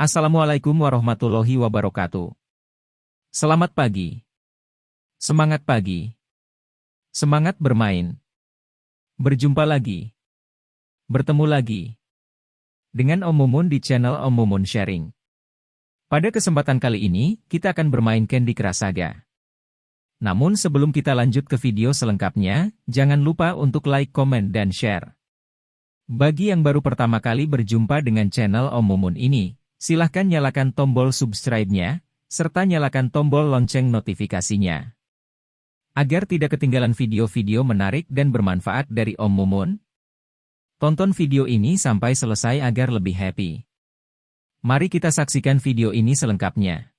Assalamualaikum warahmatullahi wabarakatuh. Selamat pagi. Semangat pagi. Semangat bermain. Berjumpa lagi. Bertemu lagi. Dengan Om Mumun di channel Om Mumun Sharing. Pada kesempatan kali ini, kita akan bermain Candy Crush Saga. Namun sebelum kita lanjut ke video selengkapnya, jangan lupa untuk like, komen, dan share. Bagi yang baru pertama kali berjumpa dengan channel Om Mumun ini, silahkan nyalakan tombol subscribe-nya, serta nyalakan tombol lonceng notifikasinya. Agar tidak ketinggalan video-video menarik dan bermanfaat dari Om Mumun, tonton video ini sampai selesai agar lebih happy. Mari kita saksikan video ini selengkapnya.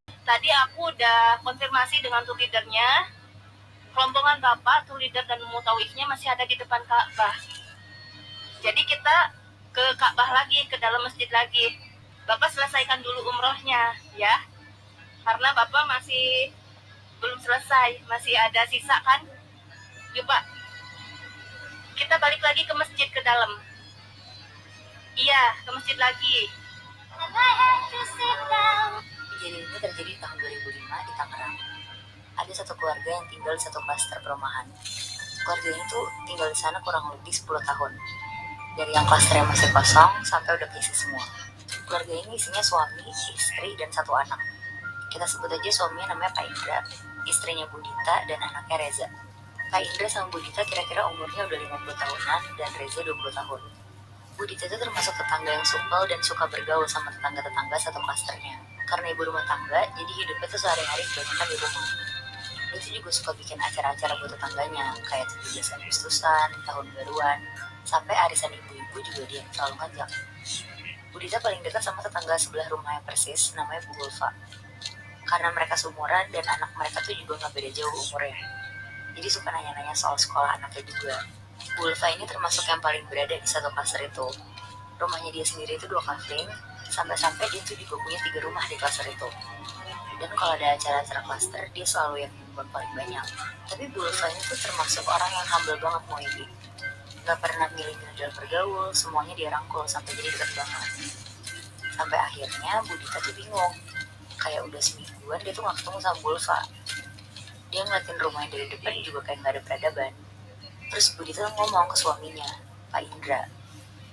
Tadi aku udah konfirmasi dengan tour leadernya. Rombongan Bapak, tour leader dan mutawifnya masih ada di depan Ka'bah. Jadi kita ke Ka'bah lagi, ke dalam masjid lagi. Bapak selesaikan dulu umrohnya, ya. Karena Bapak masih belum selesai, masih ada sisa kan. Yuk Pak, kita balik lagi ke masjid, ke dalam. Iya, ke masjid lagi. Kejadian ini terjadi tahun 2005 di Tangerang. Ada satu keluarga yang tinggal di satu klaster perumahan. Keluarga ini tuh tinggal di sana kurang lebih 10 tahun. Dari yang klaster yang masih kosong sampai udah keisi semua. Keluarga ini isinya suami, istri, dan satu anak. Kita sebut aja suaminya namanya Pak Indra, istrinya Bu Dita, dan anaknya Reza. Pak Indra sama Bu Dita kira-kira umurnya udah 50 tahunan dan Reza 20 tahun. Bu Dita itu termasuk tetangga yang supel dan suka bergaul sama tetangga-tetangga satu klasternya. Karena ibu rumah tangga, jadi hidupnya tuh sehari-hari kebanyakan di rumah. Dia tuh juga suka bikin acara-acara buat tetangganya, kayak 17 Agustusan, tahun baruan, sampai arisan ibu-ibu juga dia yang selalu ngajak. Bu Dita paling dekat sama tetangga sebelah rumahnya persis, namanya Bu Ulfa. Karena mereka seumuran dan anak mereka tuh juga gak beda jauh umurnya. Jadi suka nanya-nanya soal sekolah anaknya juga. Bu Ulfa ini termasuk yang paling berada di satu klaster itu. Rumahnya dia sendiri itu 2 kafling, sampai-sampai dia tuh juga punya 3 rumah di klaster itu. Dan kalau ada acara-acara klaster, dia selalu yang nyumbang paling banyak. Tapi Bu Ulfa ini tuh termasuk orang yang humble banget mau ibu. Gak pernah milih-milih dalam bergaul, semuanya dia rangkul sampai jadi dekat banget. Sampai akhirnya Bu Dita tuh bingung. Kayak udah semingguan dia tuh gak ketemu sama Bu Ulfa. Dia ngeliatin rumahnya dari depan juga kayak gak ada peradaban. Terus Bu Dita ngomong ke suaminya, Pak Indra.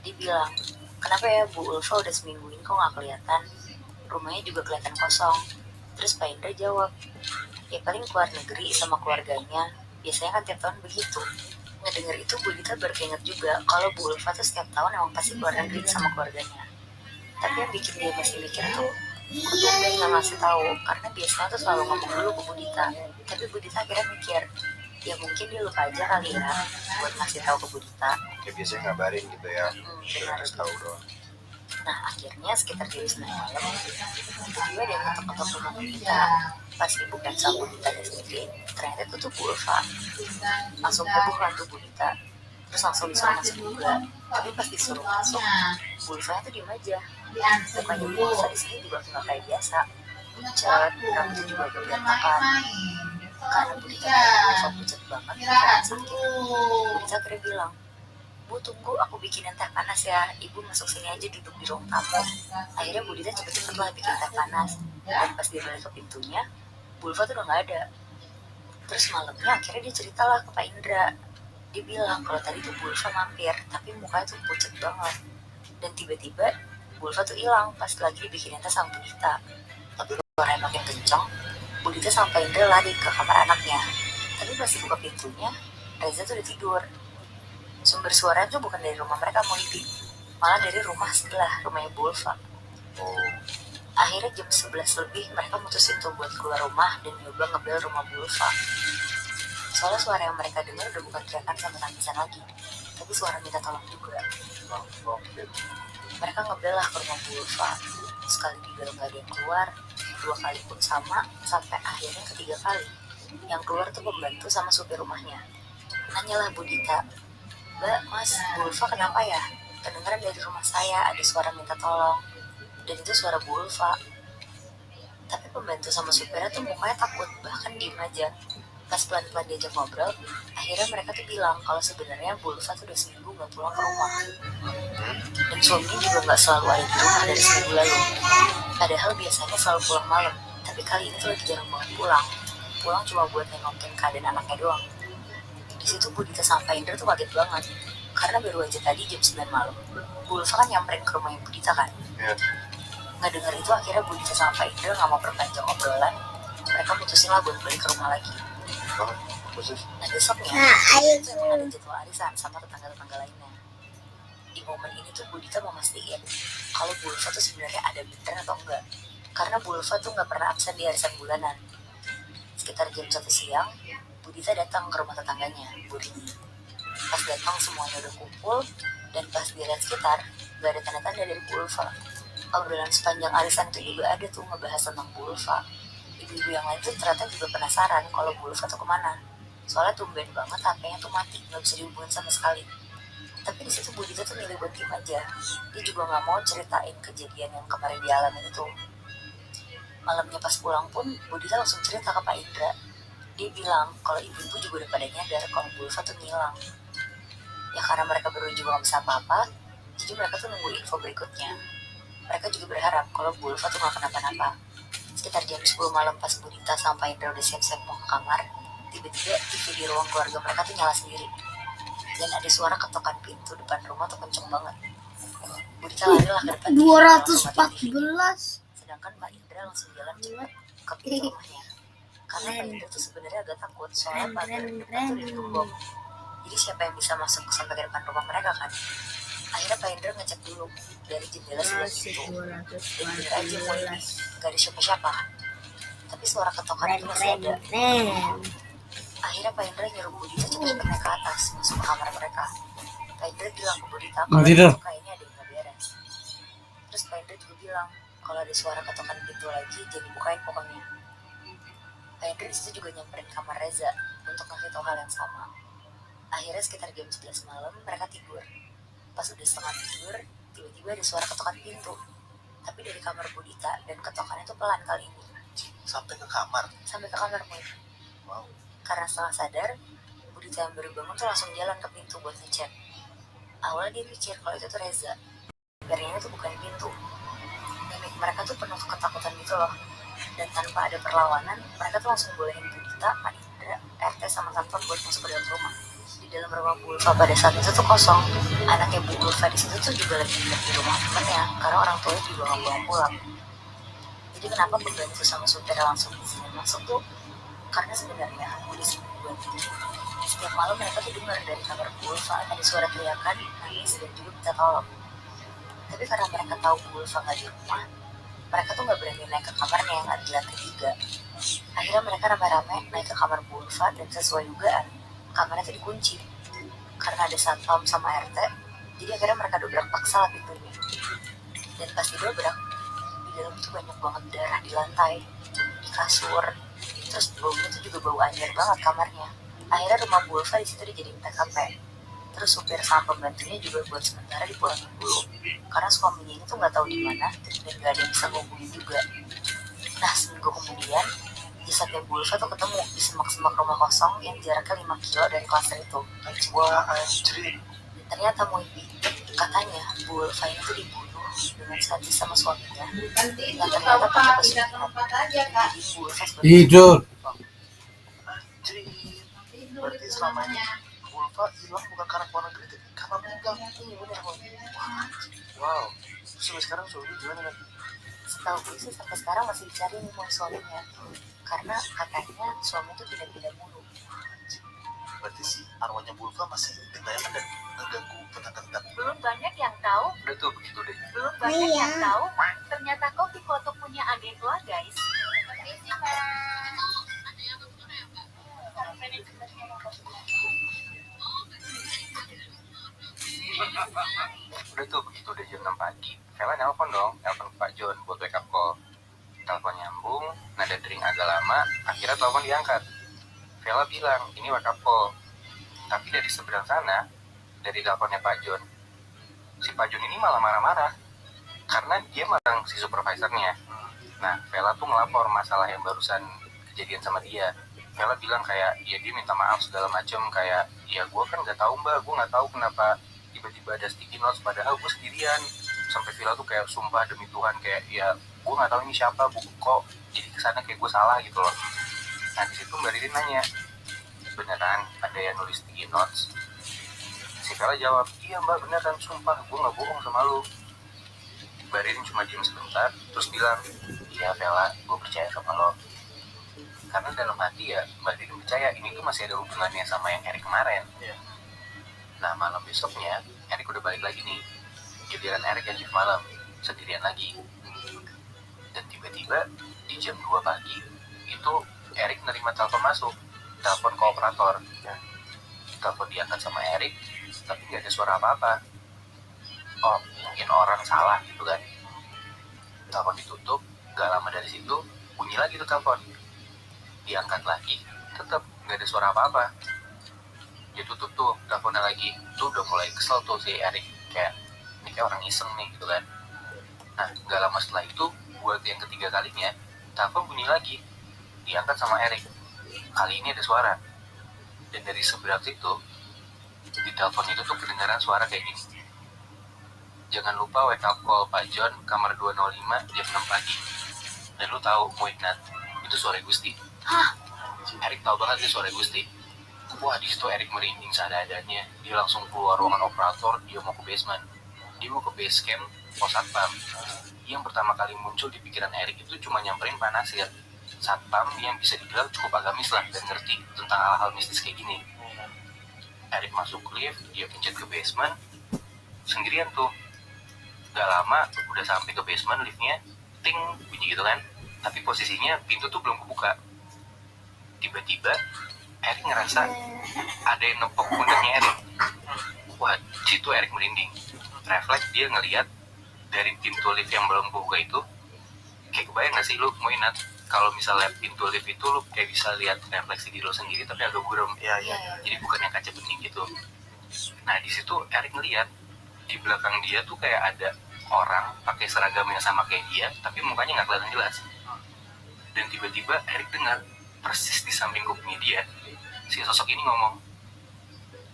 Dia bilang, kenapa ya Bu Ulfa udah seminggu ini kok gak kelihatan? Rumahnya juga kelihatan kosong. Terus Pak Indra jawab, ya paling keluar negeri sama keluarganya. Biasanya kan tiap tahun begitu. Ngedenger itu Bu Dita berkeinget juga kalau Bu Ulfa tuh setiap tahun emang pasti keluar negeri sama keluarganya. Tapi yang bikin dia masih mikir tuh, kok tumben gak ngasih tahu, karena biasanya tuh selalu ngomong dulu ke Bu Dita. Tapi Bu Dita akhirnya mikir, ya mungkin dia lupa aja kali ya buat ngasih tahu ke Bu Dita. Ya biasanya ngabarin gitu ya, Benar. harus tahu doang. Nah akhirnya sekitar jam 9 malam, tiba-tiba dia ngetok-ngetok rumah Bu Dita. Pas dibuka sama Bu Dita sendiri, ternyata itu tuh Bu Ulfa. Langsung heboh kan tuh Bu Dita. Terus langsung disuruh masuk juga. Tapi pas disuruh masuk, Bu Ulfa tuh diem aja. Mukanya Bu Ulfa di sini juga nggak kayak biasa. Pucat, rambutnya juga agak berantakan. Karena Bu Dita Bu Ulfa pucat banget, karena sakit. Bu Dita akhirnya bilang, Bu tunggu aku bikinin teh panas ya, ibu masuk sini aja duduk di ruang tamu. Akhirnya Bu Dita cepet-cepet lah bikin teh panas. Dan pas dia balik ke pintunya, Bu Ulfa tuh udah gak ada. Terus malamnya akhirnya dia ceritalah ke Pak Indra. Dia bilang kalau tadi tuh Bu Ulfa mampir, tapi mukanya tuh pucat banget. Dan tiba-tiba Bu Ulfa tuh hilang pas lagi dibikinin teh sama Bu Dita. Tapi suaranya makin kenceng, Bu Dita sama Pak Indra lari ke kamar anaknya. Tapi pas dibuka pintunya, Reza tuh udah tidur. Sumber suara itu bukan dari rumah mereka Muhyiddin, malah dari rumah sebelah, rumahnya Bu Ulfa. Akhirnya jam 11 lebih mereka mutusin tuh buat keluar rumah dan nyoba ngebel rumah Bu Ulfa. Soalnya suara yang mereka dengar udah bukan teriakan sama tangisan lagi, tapi suara minta tolong juga. Mereka ngebel lah ke rumah Bu Ulfa. Sekali dibel gak ada yang keluar, 2 kali pun sama, sampai akhirnya ketiga kali. Yang keluar tuh pembantu sama supir rumahnya. Nanyalah Bu Dita, Mbak, Mas, Bu Ulfa kenapa ya? Kedengeran dari rumah saya ada suara minta tolong. Dan itu suara Bu Ulfa. Tapi pembantu sama supirnya tuh mukanya takut, bahkan diem aja. Pas pelan-pelan diajak ngobrol, akhirnya mereka tuh bilang kalau sebenarnya Bu Ulfa tuh udah seminggu belum pulang ke rumah. Dan suaminya juga nggak selalu ada di rumah dari seminggu lalu. Padahal biasanya selalu pulang malam, tapi kali ini tuh lagi jarang banget pulang. Pulang cuma buat nengokin keadaan anaknya doang. Di situ Bu Dita sama Pak Indra tuh kaget banget, karena baru aja tadi jam 9 malam, Bu Ulfa kan nyamperin ke rumahnya Bu Dita kan. Nggak dengar itu akhirnya Bu Dita sama Pak Indra nggak mau perpanjang obrolan, mereka mutusin lah buat balik ke rumah lagi. Nah besoknya, itu emang ada jadwal arisan sama tetangga-tetangga lainnya. Di momen ini tuh Bu Dita mau mastiin kalau Bu Ulfa tuh sebenarnya ada beneran atau enggak. Karena Bu Ulfa tuh nggak pernah absen di arisan bulanan. Sekitar jam 1 siang, Bu Dita datang ke rumah tetangganya, Bu Rini. Pas datang semuanya udah kumpul, dan pas dilihat sekitar, gak ada tanda-tanda dari Bu Ulfa. Obrolan sepanjang arisan itu juga ada tuh ngebahas tentang Bu Ulfa. Ibu-ibu yang lain tuh ternyata juga penasaran kalau Bu Ulfa tuh kemana. Soalnya tumben banget HP-nya tuh mati, gak bisa dihubungin sama sekali. Tapi di situ Bu Dita tuh milih buat diem aja. Dia juga nggak mau ceritain kejadian yang kemarin dialami itu. Malamnya pas pulang pun, Bu Dita langsung cerita ke Pak Indra. Dia bilang kalau ibu-ibu juga udah pada nyadar kalau Bu Ulfa tuh ngilang. Ya karena mereka berdua juga nggak bisa apa-apa, jadi mereka tuh nunggu info berikutnya. Mereka juga berharap kalau Bu Ulfa tuh nggak kenapa-napa. Sekitar jam 10 malam pas Bu Dita sama Pak Indra udah siap-siap mau ke kamar, tiba-tiba TV di ruang keluarga mereka tuh nyala sendiri. Dan ada suara ketokan pintu depan rumah tuh kenceng banget. Bu Dita lari lah ke depan 214. sedangkan Pak Indra langsung jalan cepet ke pintu rumahnya. Karena Pak Indra tuh sebenarnya agak takut soalnya pagar depan tuh udah digembok. Jadi siapa yang bisa masuk sampai ke depan rumah mereka kan? Akhirnya Pak Indra ngecek dulu dari jendela sebelah pintu. Dan bener aja mau ini, gak ada siapa-siapa. Tapi suara ketokan itu masih ada. Akhirnya Pak Indra nyuruh Bu Dita cepet-cepet naik ke atas, masuk ke kamar mereka. Pak Indra bilang ke Bu Dita kalau itu kayaknya ada yang gak beres. Terus Pak Indra juga bilang kalau ada suara ketokan pintu lagi, jadi bukain pokoknya. Pak Indra disitu juga nyamperin kamar Reza untuk ngasih tau hal yang sama. Akhirnya sekitar jam 11 malam mereka tidur. Pas udah setengah tidur, tiba-tiba ada suara ketokan pintu. Tapi dari kamar Bu Dita, dan ketokannya tuh pelan kali ini. Sampai ke kamar. Sampai ke kamar gue. Wow. Karena setelah sadar, Bu Dita yang baru bangun tuh langsung jalan ke pintu buat ngecek. Awalnya dia pikir kalau itu tuh Reza. Sebenarnya itu bukan pintu. Mimik mereka tuh penuh ketakutan gitu loh. Dan tanpa ada perlawanan, mereka tuh langsung bolehin Bu Dita, Pak Indra, RT sama Satpam buat masuk ke dalam rumah. Di dalam rumah Bu Ulfa pada saat itu tuh kosong. Anaknya Bu Ulfa di situ tuh juga lagi nginep di rumah temennya, karena orang tuanya juga nggak pulang. Jadi kenapa pembantu sama supir langsung izinin masuk tuh? Karena sebenarnya Bu di sini buat ini. Setiap malam mereka tuh dengar dari kamar Bu Ulfa ada suara teriakan, nangis dan juga minta tolong. Tapi karena mereka tahu Bu Ulfa nggak di rumah, mereka tuh nggak berani naik ke kamarnya yang ada di lantai 3. Akhirnya mereka rame-rame naik ke kamar Bu Ulfa dan sesuai dugaan, kamarnya tuh dikunci. Karena ada satpam sama RT, jadi akhirnya mereka dobrak paksa lah pintunya. Dan pas didobrak, di dalam tuh banyak banget darah di lantai, di kasur. Terus baunya tuh juga bau anjir banget kamarnya. Akhirnya rumah Bu Ulfa di situ dijadiin TKP. Terus supir sama pembantunya juga buat sementara dipulangin dulu, karena suaminya ini tuh nggak tahu di mana dan nggak ada yang bisa ngubungin juga. Nah seminggu kemudian, jasadnya Bu Ulfa tuh ketemu di semak-semak rumah kosong yang jaraknya 5 kilo dari klaster itu. Wah anjir. Dan ternyata Moibi, katanya Bu Ulfa ini tuh dibunuh dengan sadis sama suaminya. Dan ternyata pakai pesugihan. Jadi Bu Ulfa Tidur. Anjir. Berarti selama ini Bu Ulfa hilang bukan karena pornografi, tapi karena meninggal. Iya bener Moibi. Wow. Terus sampai sekarang suami gimana kan? Setahu gue sih sampai sekarang masih dicari nih sama suaminya. Karena katanya suami tuh pindah-pindah mulu. Berarti si arwahnya Bu Ulfa masih gentayangan dan mengganggu tetangga-tetangga. Belum banyak yang tahu, Udah tuh begitu deh. belum banyak yang tahu. Ternyata Kopi Koto punya agen loh guys. Udah tuh begitu udah jam 6 pagi, Vela nelpon Pak John buat wake up call. Telepon nyambung, nada dering agak lama, akhirnya telepon diangkat. Vela bilang ini wake up call. Tapi dari seberang sana, dari teleponnya Pak John, si Pak John ini malah marah-marah karena dia marah si supervisornya. Nah, Vela tuh melapor masalah yang barusan kejadian sama dia. Vela bilang kayak, ya dia minta maaf segala macem, kayak, ya gue kan nggak tahu mbak, gue nggak tahu kenapa tiba-tiba ada sticky notes, padahal gue sendirian. Sampai Villa tuh kayak sumpah demi Tuhan kayak ya gue nggak tahu ini siapa, bu kok jadi kesana kayak gue salah gitu loh. Nah di situ Mbak Ririn nanya, beneran ada yang nulis sticky notes? Si Villa jawab, iya mbak beneran, sumpah gue nggak bohong sama lu. Mbak Ririn cuma diem sebentar terus bilang, iya Villa, gue percaya sama lo. Karena dalam hati ya Mbak Ririn percaya ini tuh masih ada hubungannya sama yang Erik kemarin. Nah malam besoknya Erik udah balik lagi nih. Giliran Erik yang shift malam sendirian lagi. Dan tiba-tiba di jam 2 pagi itu Erik nerima telepon masuk, telepon kooperator. Telepon diangkat sama Erik tapi nggak ada suara apa-apa. Oh mungkin orang salah gitu kan. Telepon ditutup, gak lama dari situ bunyi lagi tuh telepon. Diangkat lagi, tetap nggak ada suara apa-apa. Ditutup tuh teleponnya lagi. Tuh udah mulai kesel tuh si Erik, kayak ini kayak orang iseng nih gitu kan. Nah gak lama setelah itu buat yang ketiga kalinya telepon bunyi lagi, diangkat sama Erik. Kali ini ada suara, dan dari sebelah situ di telepon itu tuh kedengaran suara kayak gini, jangan lupa wake up call Pak John kamar 205 jam 6 pagi. Dan lu tahu Muinat itu suara Gusti. Erik tahu banget itu suara Gusti. Wah di situ Erik merinding seadanya. Dia langsung keluar ruangan operator, dia mau ke basement. Dia mau ke base camp pos satpam. Yang pertama kali muncul di pikiran Erik itu cuma nyamperin Pak Nasir, satpam yang bisa dibilang cukup agamis lah dan ngerti tentang hal-hal mistis kayak gini. Erik masuk lift, dia pencet ke basement, sendirian tuh. Gak lama udah sampai ke basement, liftnya ting bunyi gitu kan, tapi posisinya pintu tuh belum kebuka. Tiba-tiba Erik ngerasa ada yang nepok pundaknya Erik. Wah situ Erik merinding. Refleks dia ngeliat dari pintu lift yang belum kebuka itu, kayak kebayang gak sih lu Muinat kalau misalnya pintu lift itu lu kayak bisa lihat refleksi diri lu sendiri tapi agak buram. Jadi bukan yang kaca bening gitu. Nah di situ Erik ngeliat di belakang dia tuh kayak ada orang pakai seragam yang sama kayak dia tapi mukanya nggak kelihatan jelas. Dan tiba-tiba Erik dengar persis di samping kupingnya dia si sosok ini ngomong,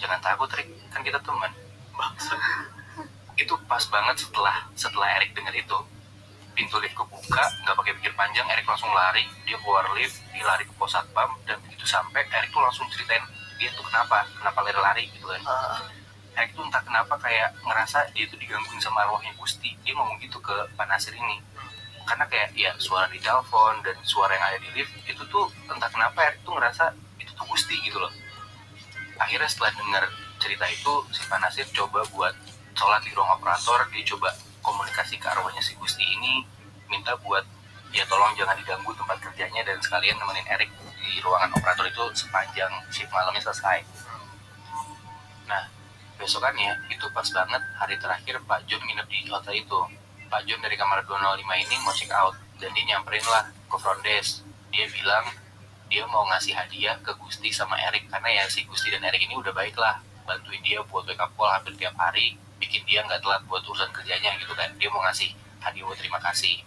jangan takut Rick, kan kita teman. Bangsa. Itu pas banget setelah Erik dengar itu, pintu lift kebuka, nggak pakai pikir panjang, Erik langsung lari, dia keluar lift, dia lari ke pos satpam, dan begitu sampai Erik tuh langsung ceritain dia tuh kenapa lari-lari gitu kan. Erik tuh entah kenapa kayak ngerasa dia tuh digangguin sama arwahnya Gusti. Dia ngomong gitu ke Pak Nasir ini. Karena kayak ya suara di telepon dan suara yang ada di lift itu tuh entah kenapa Erik tuh ngerasa itu tuh Gusti gitu loh. Akhirnya setelah dengar cerita itu, si Pak Nasir coba buat sholat di ruang operator. Dia coba komunikasi ke arwahnya si Gusti ini, minta buat ya tolong jangan diganggu tempat kerjanya dan sekalian nemenin Erik di ruangan operator itu sepanjang shift malamnya selesai. Nah besokannya itu pas banget hari terakhir Pak John nginep di hotel itu. Pak John dari kamar 205 ini mau check out dan dia nyamperin lah ke front desk. Dia bilang dia mau ngasih hadiah ke Gusti sama Erik karena ya si Gusti dan Erik ini udah baik lah bantuin dia buat wake up call hampir tiap hari, bikin dia nggak telat buat urusan kerjanya gitu kan. Dia mau ngasih hadiah buat terima kasih.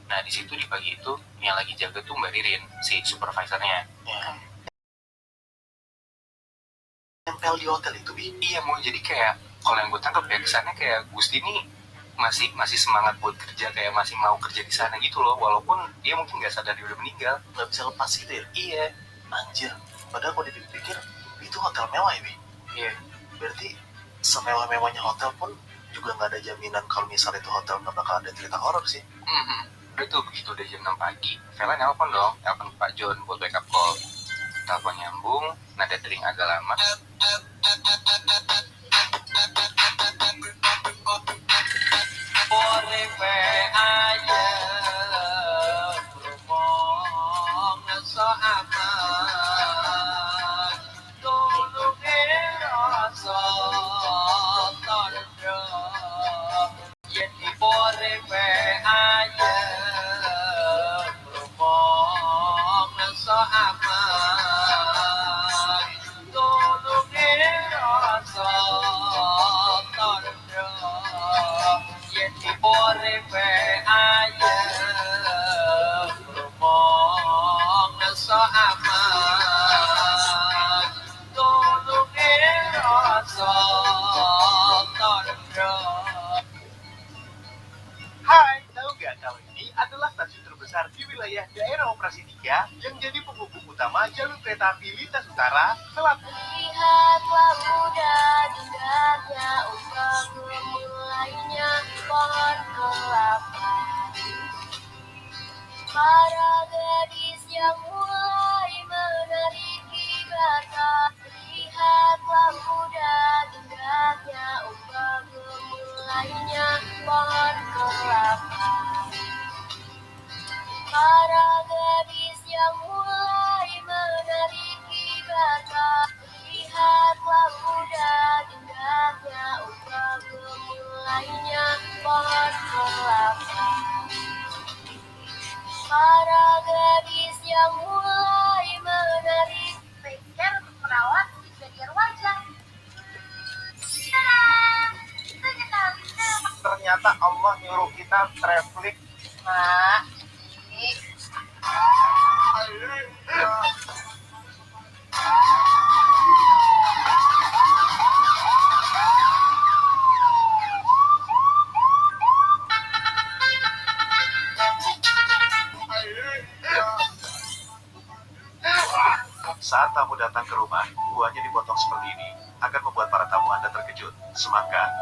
Nah di situ di pagi itu yang lagi jaga tuh Mbak Ririn, si supervisornya. Nempel di hotel itu, Bi. Iya mau jadi kayak kalau yang gue tangkap ya kesannya kayak Gusti ini masih semangat buat kerja, kayak masih mau kerja di sana gitu loh, walaupun dia mungkin nggak sadar dia udah meninggal. Nggak bisa lepas gitu ya? Iya. Anjir. Padahal kalau dipikir itu hotel mewah ya, Bi. Iya. Berarti semewah-mewahnya hotel pun juga nggak ada jaminan kalau misalnya itu hotel nggak bakal ada cerita horor sih. Udah tuh begitu udah jam 6 pagi, Vela nelpon Pak John buat wake up call. Telepon nyambung, nada dering agak lama. Bore Cikalong ini adalah stasiun terbesar di wilayah daerah operasi 3 yang jadi penghubung utama jalur kereta api lintas utara, selatan. Lihatlah muda indahnya umpah mulainya pohon kelapa. Para gadis yang mulai menariki bata. Lihatlah muda indahnya umpah mulainya pohon kelapa. Para gadis yang mulai menariki bata. Lihatlah muda indahnya umpah mulainya pohon kelapa. Para gadis yang mulai menarik bengkel untuk merawat bagian wajah. Tada! Ternyata Allah nyuruh kita traveling. Mak, ini Saat tamu datang ke rumah, buahnya dipotong seperti ini akan membuat para tamu Anda terkejut. Semangka,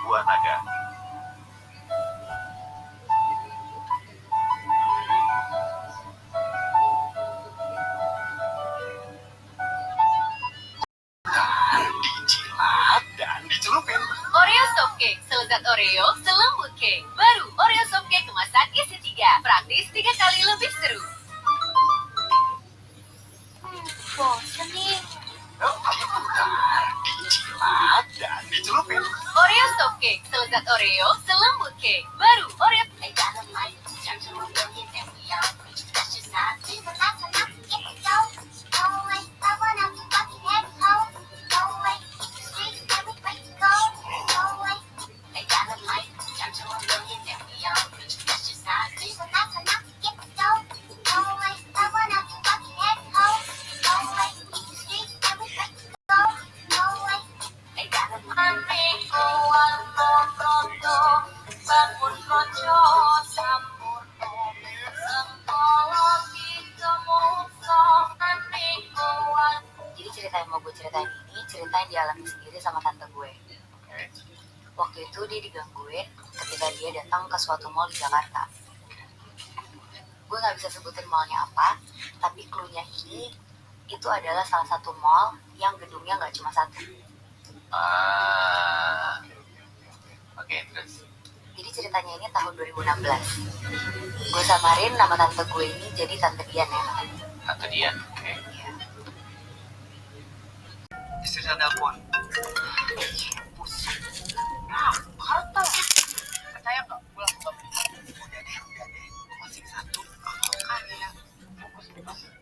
buah naga, dijilat dan dicelupin. Oreo Soft Cake, selezat Oreo, selembut cake. Baru Oreo Soft Cake kemasan isi 3, praktis 3 kali lebih seru. Bosan nih. Dijilat dan dicelupin. Oreo Soft Cake, selezat Oreo, selembut cake. Baru Oreo. Jadi cerita yang mau gue ceritain ini cerita yang dialami sendiri sama tante gue. Waktu itu dia digangguin ketika dia datang ke suatu mall di Jakarta. Gue gak bisa sebutin mallnya apa, tapi cluenya ini itu adalah salah satu mall yang gedungnya gak cuma satu. Oke, terus. Jadi ceritanya ini tahun 2016. Gue samarin nama tante gue ini jadi Tante Dian ya. Tante Dian, oke. Istri saya nelpon. Harta. Percaya nggak? Gue langsung nggak beli. Udah deh. Masih satu. Kan ya. Fokus di bawah.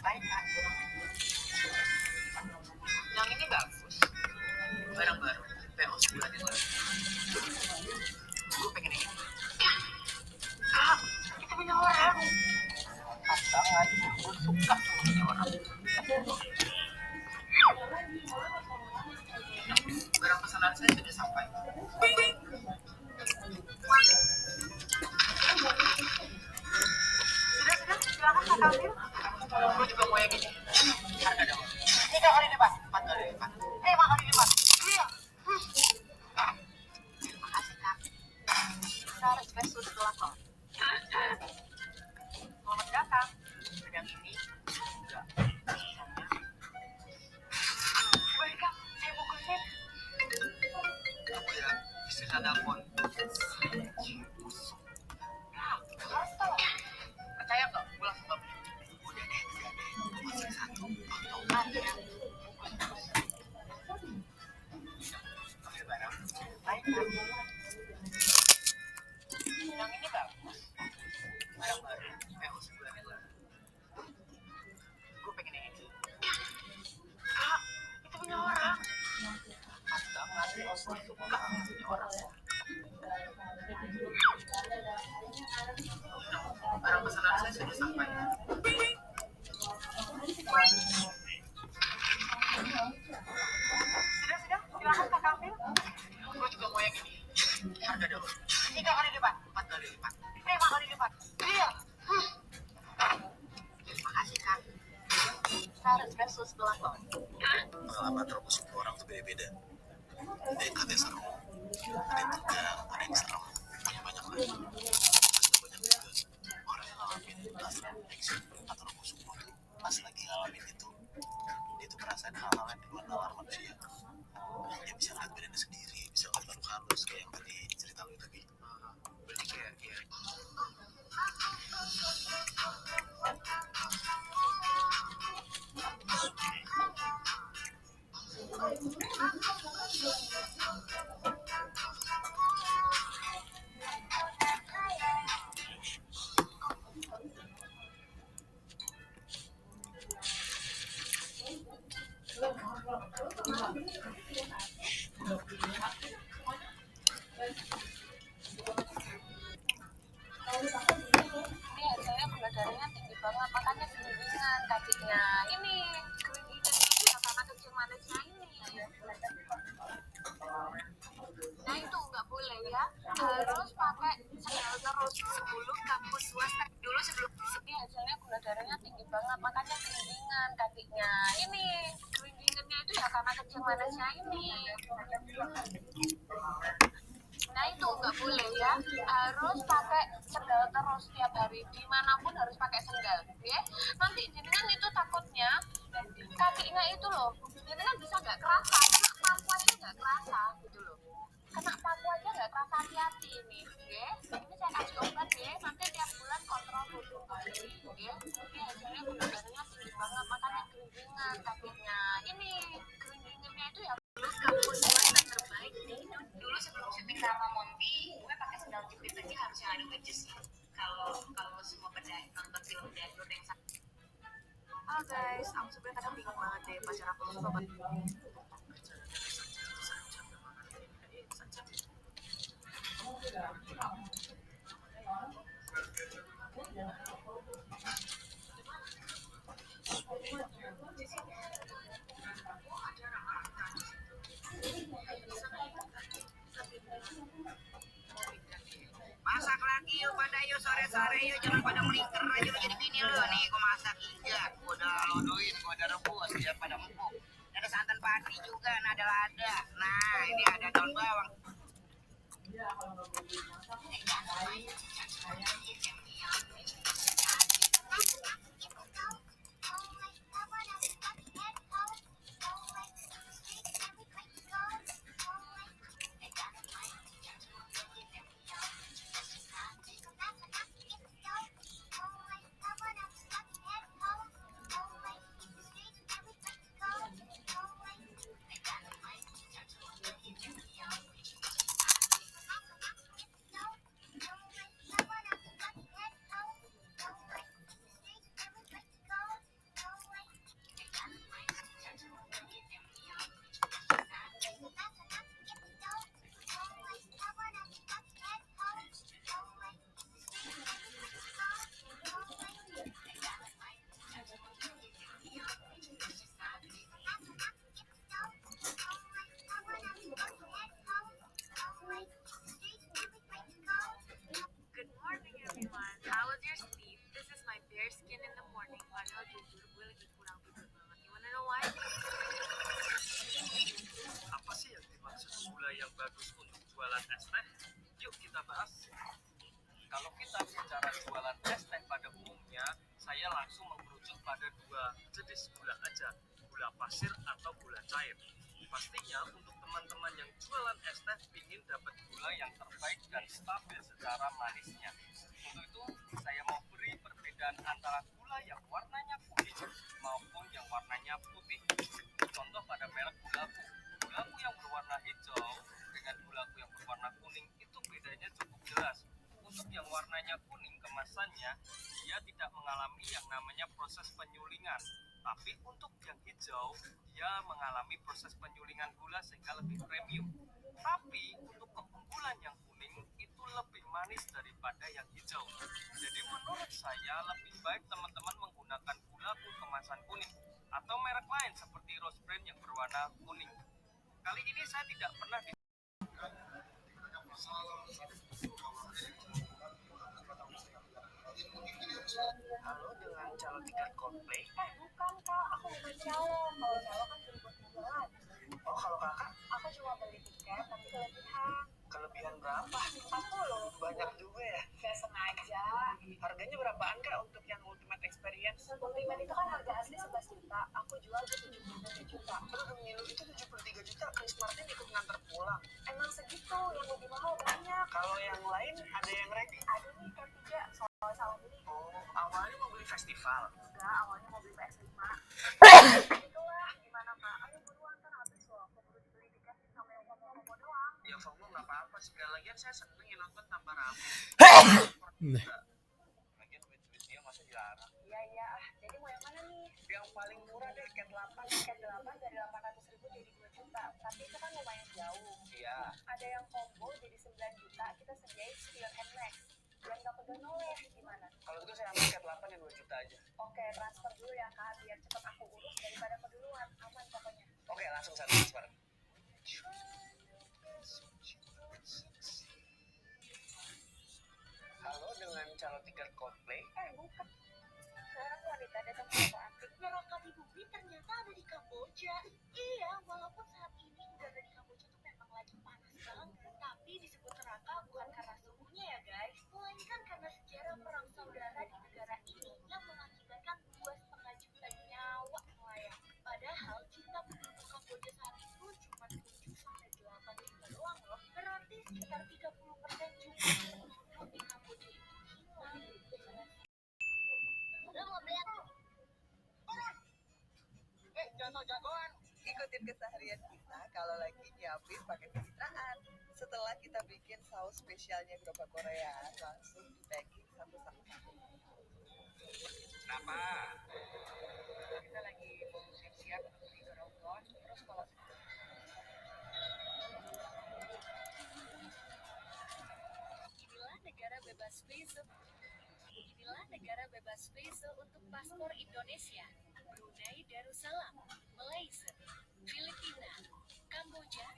Baik, Kak. Yang ini bagus. Barang baru. PO sebulan yang lalu. Gue pengen ini. Ah, itu punya orang. Pas banget. Gue suka sama punya orang. Barang pesanan saya sudah sampai. Sudah, silakan Pak Kamil. Gue juga mau yang gini. Harga dong. 3 kali lipat, 4 kali lipat, 5 kali lipat. Iya. Terima kasih Kak. Saya request sudah telepon. Selamat datang. Sedang ini juga. Baik Kak, saya bungkusin. Tunggu ya, istri saya telepon. Percaya nggak? Gue langsung nggak beli. Udah deh. Masih satu. Akhirnya. Oke barang. Baik Kak. Yang ini bagus. Barang baru. PO sebulan yang lalu. Gue pengen yang ini. Kak, itu punya orang. Pas banget. Gue suka punya orang. Barang pesanan saya sudah sampai. alamat terus semua orang tuh beda-beda. Ada yang katanya serem, ada yang tegang, ada yang serem, banyak lagi. Terus banyak juga orang yang ngalamin astral projection atau robo sukmo tuh pas lagi ngalamin itu, dia tuh merasain hal-hal yang di luar nalar manusia. Dia bisa ngeliat badannya sendiri, bisa ngeliat makhluk halus kayak yang tadi cerita lu itu, Bi. Berarti kayak Ini hasilnya gula darahnya tinggi banget, makanya gelindingan kakinya. Ini gelindingan itu ya karena kencing manisnya ini. Nah itu nggak boleh ya, harus pakai sendal terus sebelum kampus swasta dulu sebelum. Ini hasilnya gula darahnya tinggi banget, makanya gelindingan kakinya. Ini gelindingannya itu ya karena kencing manisnya ini. Nah itu nggak boleh ya, harus pakai sendal terus tiap hari, dimanapun harus pakai sendal, ya. Nanti jenengan itu takutnya kakinya itu loh, jenengan bisa nggak kerasa, kena paku aja nggak kerasa gitu loh, kena paku aja nggak kerasa, hati-hati ini, ya. Ini saya kasih obat ya, nanti tiap bulan kontrol dulu, ya. Ini hasilnya gula darahnya tinggi banget, makanya gelindingan kakinya. Ini gelindingannya itu ya kampus swasta terbaik nih. Dulu sebelum syuting sama Monty, gue pakai sendal jepit aja harus yang ada wedges. Kalau semua pada nonton film dangdut yang sama. Halo guys, aku sebenarnya kadang bingung banget deh, pacar aku tuh suka banget. Masak lagi yuk pada yuk sore-sore yuk, jangan pada melingkar aja lu jadi bini lu nih. Gue masak iga, gue udah lodoin, gue udah rebus biar pada empuk. Ada santan padi juga, ada lada. Nah ini ada daun bawang. Apa sih yang dimaksud gula yang bagus untuk jualan es teh? Yuk kita bahas. Kalau kita bicara jualan es teh pada umumnya, saya langsung mengerucut pada dua jenis gula aja, gula pasir atau gula cair. Pastinya untuk teman-teman yang jualan es teh ingin dapat gula yang terbaik dan stabil secara manisnya. Untuk itu saya mau beri perbedaan antara gula yang warnanya kuning maupun yang warnanya putih. Contoh pada merek gulaku. Gulaku yang berwarna hijau dengan gulaku yang berwarna kuning itu bedanya cukup jelas. Untuk yang warnanya kuning kemasannya dia tidak mengalami yang namanya proses penyulingan. Tapi untuk yang hijau dia mengalami proses penyulingan gula sehingga lebih premium. Tapi untuk keunggulan yang kuning itu lebih manis daripada yang hijau. Jadi menurut saya lebih baik teman-teman menggunakan gulaku kemasan kuning atau merek lain seperti Rose Brand yang berwarna kuning. Kali ini saya tidak pernah Halo, dengan calon tiket Coldplay. Bukan kak, aku bukan calon. Kalau calon kan beli buat liburan. Oh, kalau kakak, Aku cuma beli tiket tapi kelebihan. kelebihan berapa? 40. Banyak juga ya. Gak sengaja. Harganya berapaan kak untuk yang ultimate experience? Ultimate itu kan harga asli 11 juta. Aku jual di 73 juta. Aduh, pemilu itu 73 juta, Chris Martin ikut nganter pulang. Emang segitu, yang lebih mahal banyak. Kalau yang lain ada yang ready? Ada nih K3, soal salah beli. Oh, awalnya mau beli festival. Enggak, awalnya mau beli PS5. Itulah, gimana kak? Ayo buruan kan habis loh. Keburu dibeli tiket sama yang FOMO doang. Ya FOMO nggak apa-apa, sekali lagian saya seneng ya nonton tambah rame. Lagian duit-duitnya masa dilarang. Iya, jadi mau yang mana nih? Yang paling murah deh, Cat 8. Tiket 8 dari 800.000 jadi 2 juta. Tapi itu kan lumayan jauh. Iya. Ada yang combo jadi 9 juta, kita sediain Spion and Max. Biar nggak pegal noleh, gimana? Kalau gitu saya ambil Cat 8 yang 2 juta aja. Oke, transfer dulu ya kak, biar cepet aku urus daripada keduluan. Aman pokoknya. Oke, langsung saya transfer. Halo, dengan calon tiket Coldplay. Bukan. Seorang wanita datang ke toko antik. Neraka di bumi ternyata ada di Kamboja. Iya, walaupun saat ini udara di Kamboja tuh memang lagi panas banget, tapi disebut neraka bukan karena suhunya ya guys, melainkan karena sejarah perang saudara di negara ini yang mengakibatkan 2,5 juta nyawa melayang. Padahal jumlah penduduk Kamboja saat itu cuma 7-8 juta doang loh. Berarti sekitar 30% jumlah penduduk di Kamboja itu hilang. Jago-jagoan. Ikutin keseharian kita kalau lagi nyiapin pakai pencitraan. Setelah kita bikin saus spesialnya gerobak Korea, langsung di packing satu-satu. Kenapa? Kita lagi mau siap-siap beli ke Ramadan. Terus kalau Inilah negara bebas visa. Inilah negara bebas visa untuk paspor Indonesia, Brunei Darussalam, Malaysia, Filipina, Kamboja,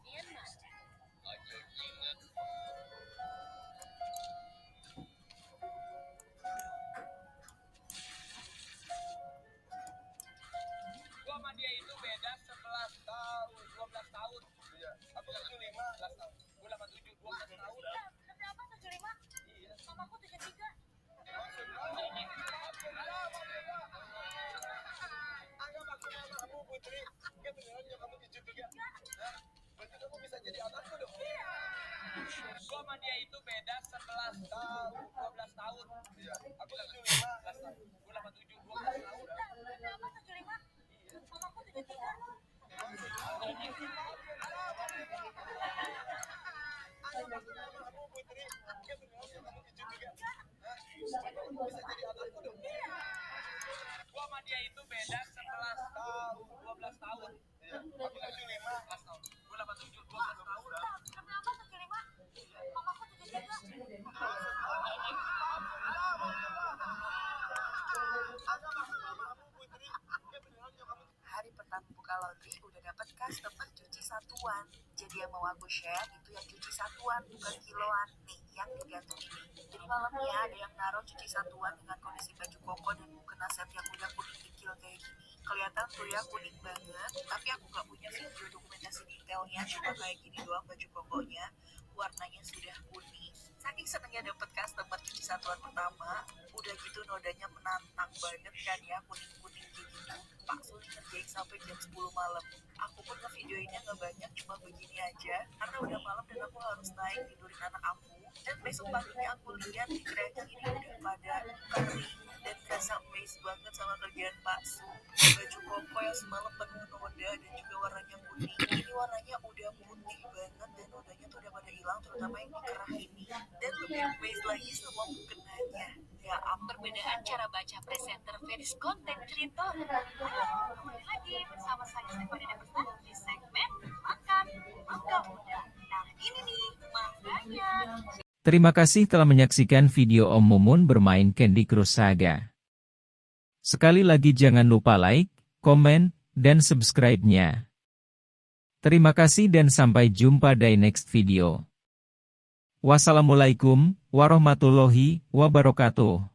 Myanmar. Gua sama dia itu beda 11 tahun, 12 tahun. Iya. Aku 75, 11 tahun. Gua 87, 12 tahun. Berapa 75? Iya. Mamaku 73. Anggap aku mamamu, Putri. Dia beneran kamu 73. Hah? Berarti kamu bisa jadi anakku dong. Iya. Gua sama dia itu beda 11 tahun, 12 tahun. Iya. Aku 75, 11 tahun. Gua 87, 12 tahun. Berapa 75? Iya. Mamaku 73. Gua sama dia itu beda 11 tahun, 12 tahun. Iya. Aku 75, 11 tahun. Gua 87, 12 tahun. Berapa 75? Mamaku 73. Hari pertama buka laundry udah dapat customer cuci satuan. Jadi yang mau aku share itu yang cuci satuan, bukan kiloan. Nih, yang digantung ini. Jadi malamnya ada yang naruh cuci satuan dengan kondisi baju koko dan mukena set yang udah kuning kecil kayak gini. Kelihatan tuh ya kuning banget, tapi aku gak punya video dokumentasi detailnya, cuma kayak gini doang baju kokonya. Warnanya sudah kuning. Saking senengnya dapet customer cuci satuan pertama, udah gitu nodanya menantang banget kan ya, kuning-kuning kayak gitu. Pak Suli ngerjain sampai jam 10 malam. Aku pun ngevideoinnya gak banyak, cuma begini aja, karena udah malam dan aku harus naik tidurin anak aku. Dan besok paginya aku lihat di kerajaan ini udah pada kering dan rasa amazed banget sama kerjaan Pak Su. Baju koko yang semalam penuh noda dan juga warnanya kuning, ini warnanya udah putih banget dan nodanya tuh udah pada hilang, terutama yang di kerah ini. Dan lebih amazed lagi sama mukenanya. Ya Perbedaan cara baca presenter versus konten creator. Kembali lagi bersama saya Stephanie Depestan di segmen Makan Mangga Muda. Nah ini nih mangganya. Terima kasih telah menyaksikan video Om Mumun bermain Candy Crush Saga. Sekali lagi jangan lupa like, komen, dan subscribe-nya. Terima kasih dan sampai jumpa di next video. Wassalamualaikum warahmatullahi wabarakatuh.